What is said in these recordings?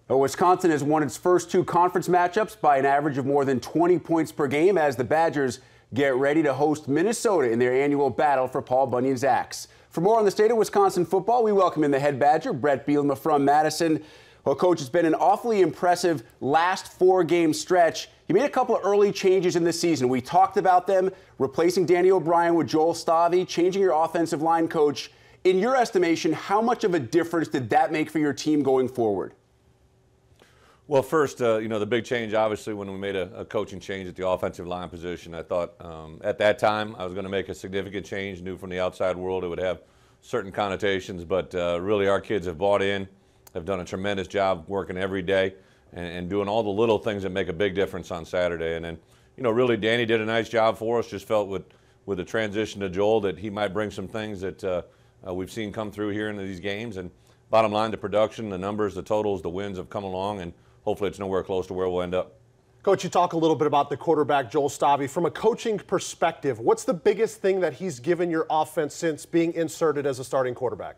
Well, Wisconsin has won its first two conference matchups by an average of more than 20 points per game as the Badgers get ready to host Minnesota in their annual battle for Paul Bunyan's axe. For more on the state of Wisconsin football, we welcome in the head Badger, Bret Bielema from Madison. Well, Coach, it's been an awfully impressive last four-game stretch. You made a couple of early changes in the season. We talked about them, replacing Danny O'Brien with Joel Stavy, changing your offensive line coach. In your estimation, how much of a difference did that make for your team going forward? Well, first, the big change, obviously, when we made a coaching change at the offensive line position, I thought at that time I was going to make a significant change. Knew from the outside world it would have certain connotations, but really our kids have bought in, have done a tremendous job working every day and doing all the little things that make a big difference on Saturday. And then, really Danny did a nice job for us. Just felt with the transition to Joel that he might bring some things that we've seen come through here into these games. And bottom line, the production, the numbers, the totals, the wins have come along, and hopefully it's nowhere close to where we'll end up. Coach, you talk a little bit about the quarterback, Joel Stavy. From a coaching perspective, what's the biggest thing that he's given your offense since being inserted as a starting quarterback?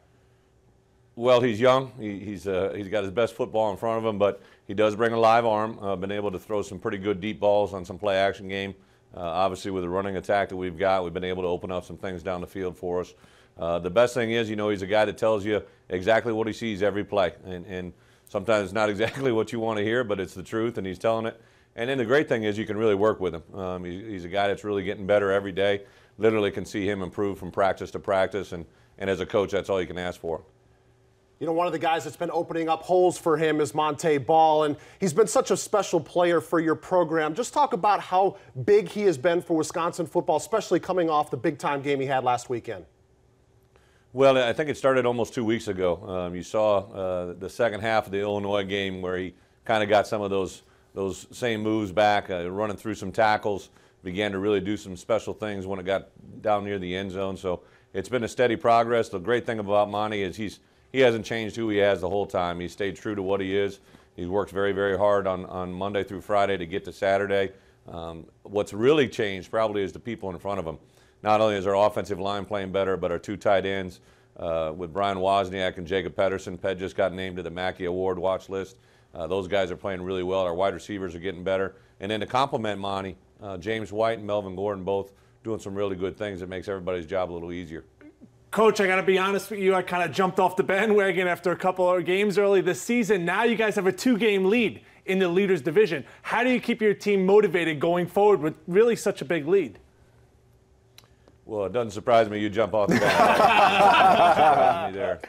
Well, he's young. He's got his best football in front of him, but he does bring a live arm. Been able to throw some pretty good deep balls on some play-action game. Obviously, with the running attack that we've got, we've been able to open up some things down the field for us. The best thing is, he's a guy that tells you exactly what he sees every play. And sometimes it's not exactly what you want to hear, but it's the truth, and he's telling it. And then the great thing is you can really work with him. He's a guy that's really getting better every day. Literally can see him improve from practice to practice, and as a coach, that's all you can ask for. One of the guys that's been opening up holes for him is Montee Ball, and he's been such a special player for your program. Just talk about how big he has been for Wisconsin football, especially coming off the big-time game he had last weekend. Well, I think it started almost 2 weeks ago. You saw the second half of the Illinois game where he kind of got some of those same moves back, running through some tackles, began to really do some special things when it got down near the end zone. So it's been a steady progress. The great thing about Monty is he hasn't changed who he has the whole time. He stayed true to what he is. He's worked very, very hard on Monday through Friday to get to Saturday. What's really changed probably is the people in front of him. Not only is our offensive line playing better, but our two tight ends with Brian Wozniak and Jacob Pedersen. Ped just got named to the Mackey Award watch list. Those guys are playing really well. Our wide receivers are getting better. And then to complement Monty, James White and Melvin Gordon both doing some really good things that makes everybody's job a little easier. Coach, I got to be honest with you. I kind of jumped off the bandwagon after a couple of games early this season. Now you guys have a two-game lead in the leaders division. How do you keep your team motivated going forward with really such a big lead? Well, it doesn't surprise me you jump off the bandwagon. there.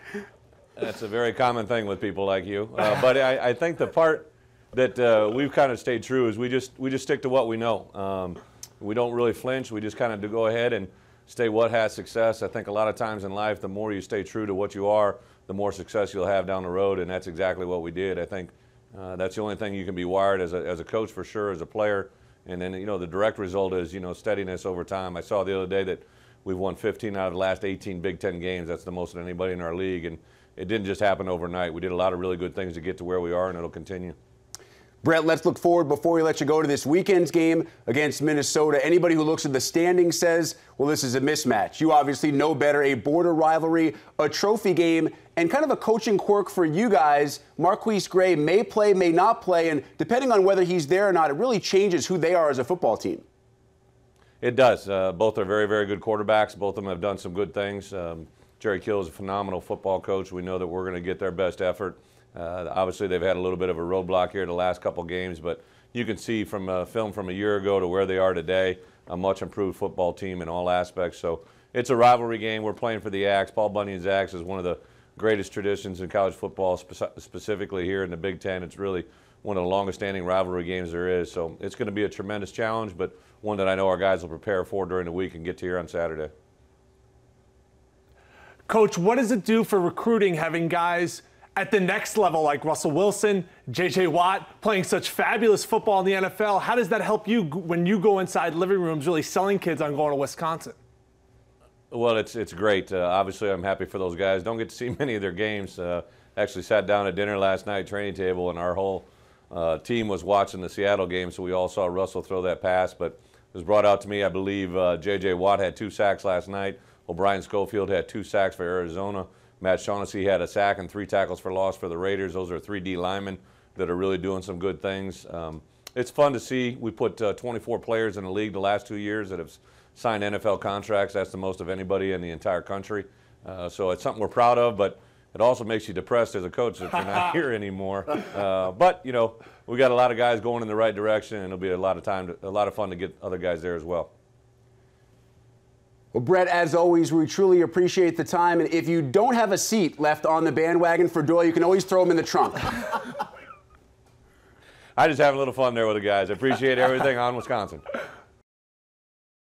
That's a very common thing with people like you. But I think the part that we've kind of stayed true is we just stick to what we know. We don't really flinch. We just kind of go ahead and stay what has success. I think a lot of times in life, the more you stay true to what you are, the more success you'll have down the road, and that's exactly what we did. I think that's the only thing you can be wired as a coach for sure, as a player. And then, the direct result is, steadiness over time. I saw the other day that we've won 15 out of the last 18 Big Ten games. That's the most of anybody in our league, and it didn't just happen overnight. We did a lot of really good things to get to where we are, and it'll continue. Bret, let's look forward before we let you go to this weekend's game against Minnesota. Anybody who looks at the standings says, well, this is a mismatch. You obviously know better. A border rivalry, a trophy game, and kind of a coaching quirk for you guys. Marquise Gray may play, may not play, and depending on whether he's there or not, it really changes who they are as a football team. It does. Both are very, very good quarterbacks. Both of them have done some good things. Jerry Kill is a phenomenal football coach. We know that we're going to get their best effort. Obviously, they've had a little bit of a roadblock here the last couple games, but you can see from film from a year ago to where they are today, a much improved football team in all aspects. So it's a rivalry game. We're playing for the Axe. Paul Bunyan's Axe is one of the greatest traditions in college football, specifically here in the Big Ten. It's really one of the longest-standing rivalry games there is. So it's going to be a tremendous challenge, but one that I know our guys will prepare for during the week and get to here on Saturday. Coach, what does it do for recruiting having guys at the next level like Russell Wilson, J.J. Watt, playing such fabulous football in the NFL? How does that help you when you go inside living rooms really selling kids on going to Wisconsin? Well, it's great. Obviously, I'm happy for those guys. Don't get to see many of their games. Actually sat down at dinner last night, training table, and our whole team was watching the Seattle game, so we all saw Russell throw that pass. But it was brought out to me, I believe J.J. Watt had 2 sacks last night. O'Brien Schofield had 2 sacks for Arizona. Matt Shaughnessy had a sack and 3 tackles for loss for the Raiders. Those are 3 D linemen that are really doing some good things. It's fun to see. We put 24 players in the league the last 2 years that have signed NFL contracts. That's the most of anybody in the entire country. So it's something we're proud of, but it also makes you depressed as a coach if you're not here anymore. But you know, we got a lot of guys going in the right direction, and it'll be a lot of fun to get other guys there as well. Well, Bret, as always, we truly appreciate the time. And if you don't have a seat left on the bandwagon for Doyle, you can always throw them in the trunk. I just having a little fun there with the guys. I appreciate everything on Wisconsin.